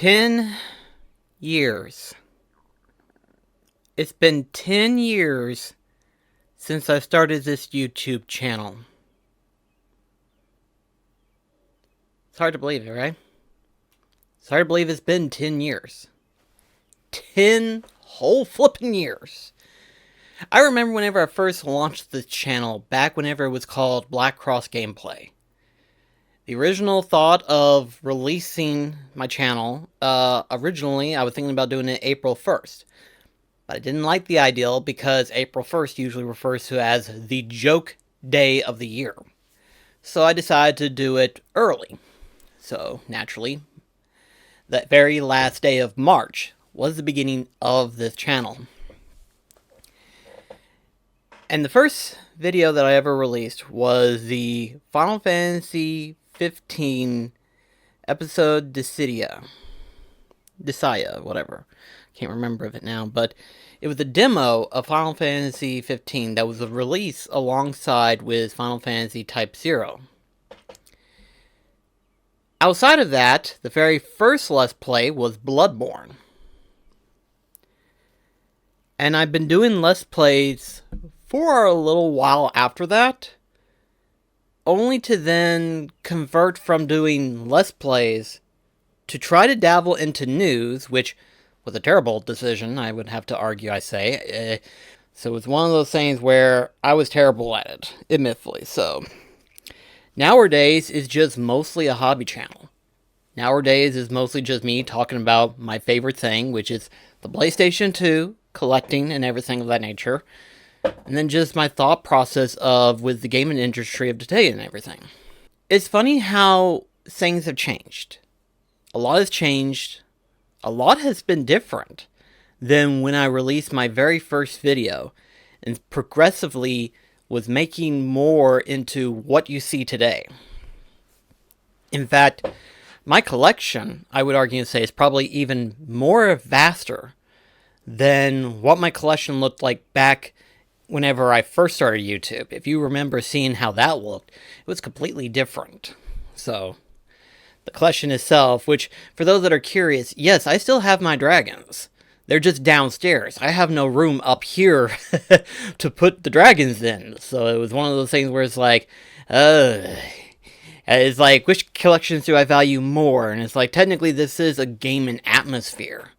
10 years. It's been 10 years since I started this YouTube channel. It's hard to believe it, right? It's hard to believe it's been 10 years. 10 whole flipping years. I remember whenever I first launched this channel, back whenever it was called BlackCross Gameplay. The original thought of releasing my channel, originally I was thinking about doing it April 1st. But I didn't like the ideal because April 1st usually refers to as the joke day of the year. So I decided to do it early. So naturally, that very last day of March was the beginning of this channel. And the first video that I ever released was the Final Fantasy 15 episode Dissidia, whatever. Can't remember of it now, but it was a demo of Final Fantasy 15 that was released alongside with Final Fantasy Type 0. Outside of that, the very first Let's Play was Bloodborne. And I've been doing Let's Plays for a little while after that, only to then convert from doing Let's Plays to try to dabble into news, which was a terrible decision, I would have to argue, I say. So it's one of those things where I was terrible at it, admittedly. So nowadays is just mostly a hobby channel. Nowadays is mostly just me talking about my favorite thing, which is the PlayStation 2, collecting and everything of that nature. And then just my thought process with the gaming industry of today and everything. It's funny how things have changed. A lot has changed. A lot has been different than when I released my very first video and progressively was making more into what you see today. In fact, my collection, I would argue and say, is probably even more vaster than what my collection looked like back whenever I first started YouTube. If you remember seeing how that looked, it was completely different. So the collection itself, which, for those that are curious, yes, I still have my dragons. They're just downstairs. I have no room up here to put the dragons in. So it was one of those things where it's like, which collections do I value more? And it's like, technically this is a gaming atmosphere.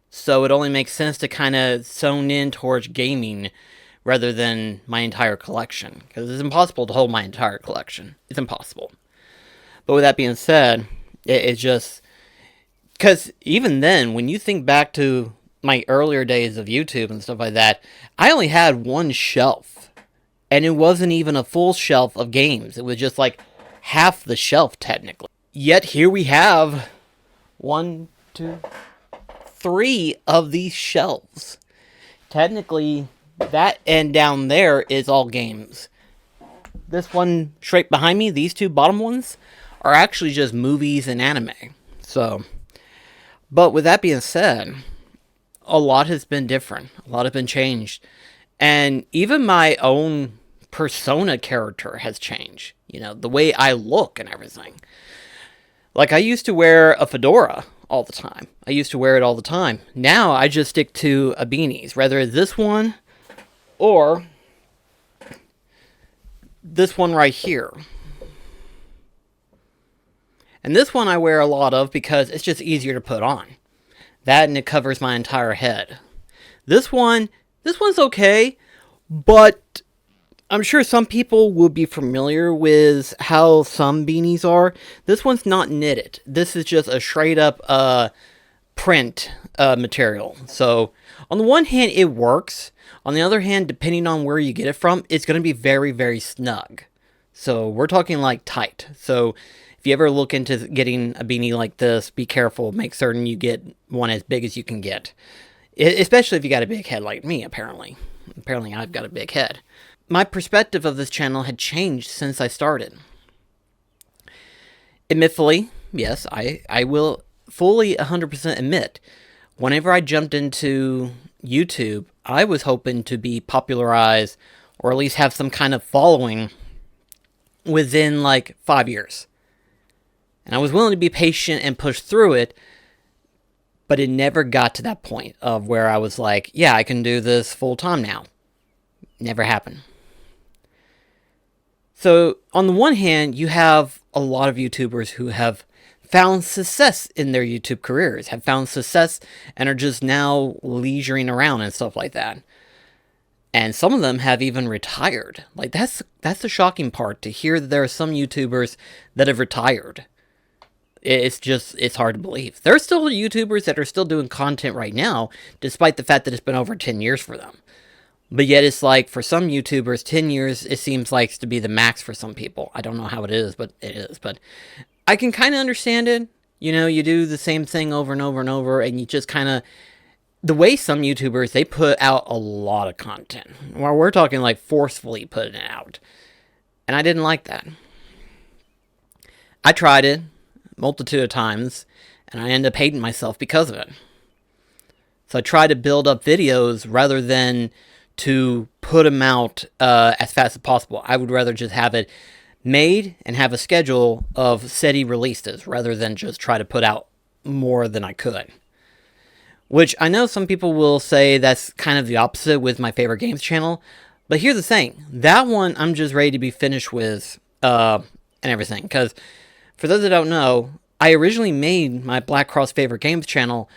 So it only makes sense to kind of zone in towards gaming rather than my entire collection. Because it's impossible to hold my entire collection. It's impossible. But with that being said, it's just... Because even then, when you think back to my earlier days of YouTube and stuff like that, I only had one shelf. And it wasn't even a full shelf of games. It was just like half the shelf, technically. Yet here we have 1, 2, 3 of these shelves. Technically, that end down there is all games. This one straight behind me, these two bottom ones, are actually just movies and anime. So, but with that being said, a lot has been different. A lot has been changed. And even my own persona character has changed. You know, the way I look and everything. Like, I used to wear a fedora all the time. I used to wear it all the time. Now, I just stick to a beanies. Whether it's this one or this one right here. And this one I wear a lot of because it's just easier to put on. That and it covers my entire head. This one's okay, but I'm sure some people will be familiar with how some beanies are. This one's not knitted. This is just a straight up print material. So on the one hand, it works. On the other hand, depending on where you get it from, it's going to be very, very snug. So we're talking like tight. So if you ever look into getting a beanie like this, be careful. Make certain you get one as big as you can get. Especially if you got a big head like me, apparently. Apparently I've got a big head. My perspective of this channel had changed since I started. Admittedly, yes, I will fully 100% admit, whenever I jumped into YouTube, I was hoping to be popularized or at least have some kind of following within like 5 years. And I was willing to be patient and push through it But it never got to that point of where I was like, yeah, I can do this full time now. Never happened. So, on the one hand, you have a lot of YouTubers who have found success in their YouTube careers, have found success, and are just now leisuring around and stuff like that. And some of them have even retired. Like, that's the shocking part, to hear that there are some YouTubers that have retired. It's hard to believe. There are still YouTubers that are still doing content right now, despite the fact that it's been over 10 years for them. But yet it's like, for some YouTubers, 10 years, it seems like to be the max for some people. I don't know how it is, but it is. But I can kind of understand it. You know, you do the same thing over and over and over, and you just kind of... The way some YouTubers, they put out a lot of content. Well, we're talking like forcefully putting it out. And I didn't like that. I tried it a multitude of times, and I ended up hating myself because of it. So I try to build up videos rather than to put them out as fast as possible. I would rather just have it made and have a schedule of steady releases rather than just try to put out more than I could. Which I know some people will say that's kind of the opposite with my favorite games channel. But here's the thing. That one I'm just ready to be finished with and everything. Because for those that don't know, I originally made my BlackCross favorite games channel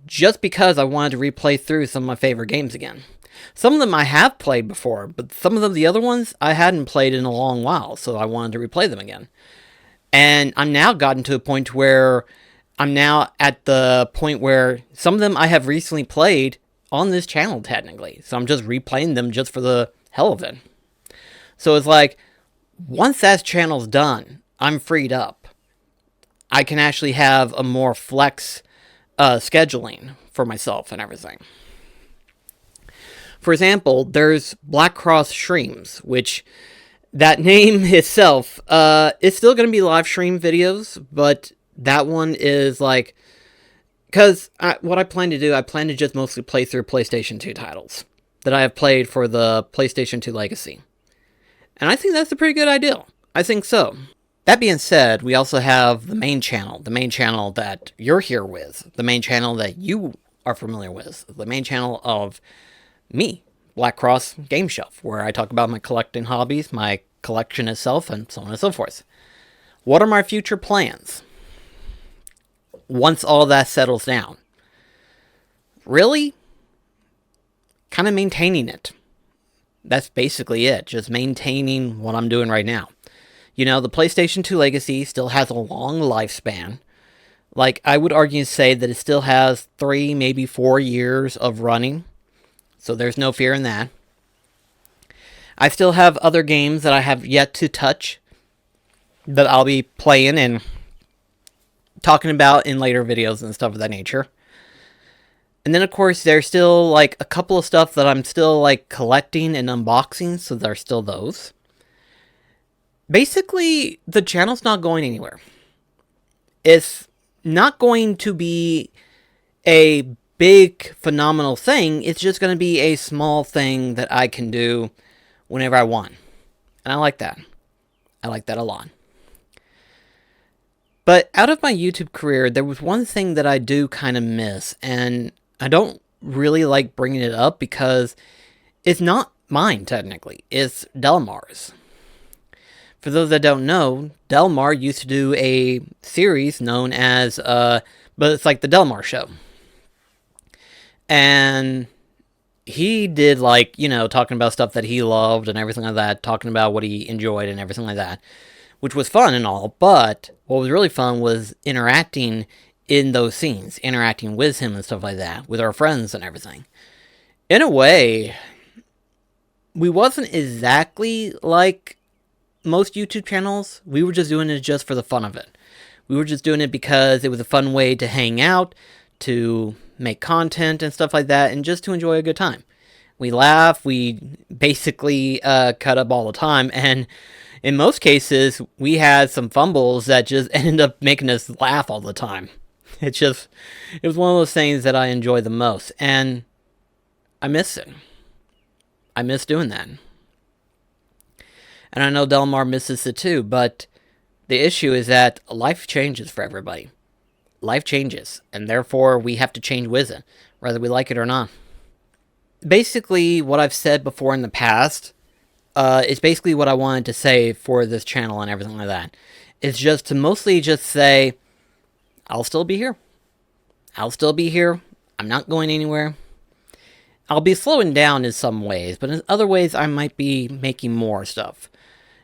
just because I wanted to replay through some of my favorite games again. Some of them I have played before, but some of them, the other ones, I hadn't played in a long while. So I wanted to replay them again. And I'm now gotten to a point where... I'm now at the point where some of them I have recently played on this channel, technically. So I'm just replaying them just for the hell of it. So it's like, once that channel's done, I'm freed up. I can actually have a more flex scheduling for myself and everything. For example, there's BlackCross Streams, which that name itself, it's still going to be live stream videos, but... That one is like, because what I plan to do, I plan to just mostly play through PlayStation 2 titles that I have played for the PlayStation 2 Legacy. And I think that's a pretty good idea. I think so. That being said, we also have the main channel that you're here with, the main channel that you are familiar with, the main channel of me, BlackCross Game Shelf, where I talk about my collecting hobbies, my collection itself, and so on and so forth. What are my future plans? Once all that settles down. Really? Kind of maintaining it. That's basically it. Just maintaining what I'm doing right now. You know, the PlayStation 2 Legacy still has a long lifespan. Like, I would argue and say that it still has 3, maybe 4 years of running. So there's no fear in that. I still have other games that I have yet to touch that I'll be playing and talking about in later videos and stuff of that nature. And then, of course, there's still, like, a couple of stuff that I'm still, like, collecting and unboxing, so there's still those. Basically, the channel's not going anywhere. It's not going to be a big, phenomenal thing. It's just going to be a small thing that I can do whenever I want. And I like that. I like that a lot. But out of my YouTube career, there was one thing that I do kind of miss, and I don't really like bringing it up because it's not mine, technically. It's Delmar's. For those that don't know, Delmar used to do a series known as, but it's like the Delmar Show. And he did, like, you know, talking about stuff that he loved and everything like that, talking about what he enjoyed and everything like that, which was fun and all, but what was really fun was interacting in those scenes, interacting with him and stuff like that, with our friends and everything. In a way, we wasn't exactly like most YouTube channels. We were just doing it just for the fun of it. We were just doing it because it was a fun way to hang out, to make content and stuff like that, and just to enjoy a good time. We laugh, we basically cut up all the time, and in most cases, we had some fumbles that just ended up making us laugh all the time. It was one of those things that I enjoy the most, and I miss it. I miss doing that. And I know Delmar misses it too, but the issue is that life changes for everybody. life changes, and therefore we have to change with it, whether we like it or not. Basically, what I've said before in the past is basically what I wanted to say for this channel and everything like that. It's just to mostly just say, I'll still be here. I'll still be here. I'm not going anywhere. I'll be slowing down in some ways, but in other ways I might be making more stuff.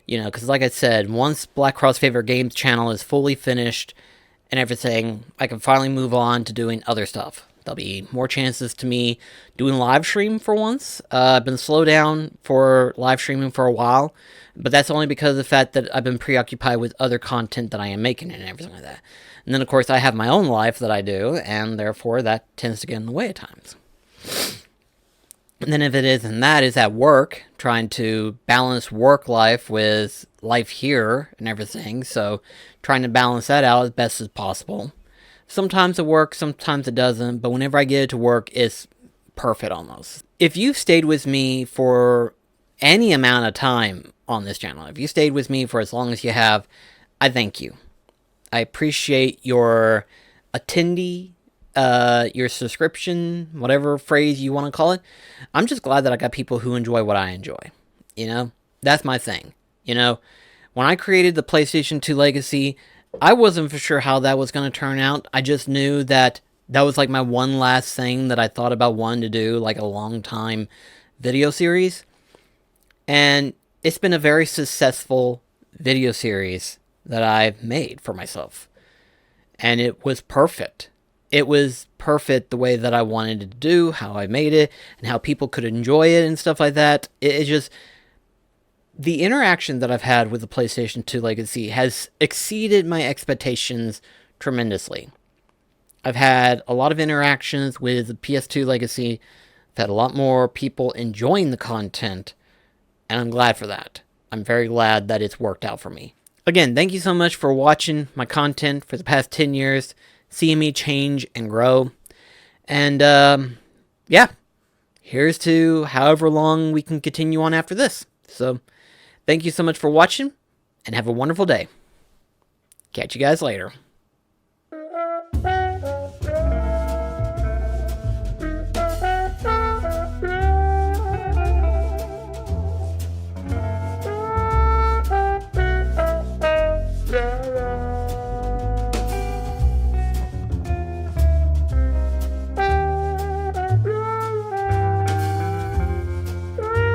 You know, because like I said, once BlackCross Favorite Games channel is fully finished and everything, I can finally move on to doing other stuff. There'll be more chances to me doing live stream for once. I've been slowed down for live streaming for a while, but that's only because of the fact that I've been preoccupied with other content that I am making and everything like that. And then, of course, I have my own life that I do, and therefore that tends to get in the way at times. And then if it isn't that, is at work, trying to balance work life with life here and everything. So trying to balance that out as best as possible. Sometimes it works, sometimes it doesn't, but whenever I get it to work, it's perfect almost. If you've stayed with me for any amount of time on this channel, if you stayed with me for as long as you have, I thank you. I appreciate your attendee, your subscription, whatever phrase you want to call it. I'm just glad that I got people who enjoy what I enjoy. You know, that's my thing. You know, when I created the PlayStation 2 Legacy, I wasn't for sure how that was going to turn out. I just knew that that was like my one last thing that I thought about wanting to do, like a long time video series. And it's been a very successful video series that I've made for myself. And it was perfect. It was perfect the way that I wanted it to do, how I made it, and how people could enjoy it and stuff like that. It just... The interaction that I've had with the PlayStation 2 Legacy has exceeded my expectations tremendously. I've had a lot of interactions with the PS2 Legacy. I've had a lot more people enjoying the content, and I'm glad for that. I'm very glad that it's worked out for me. Again, thank you so much for watching my content for the past 10 years, seeing me change and grow. And, yeah, here's to however long we can continue on after this. So, thank you so much for watching, and have a wonderful day. Catch you guys later.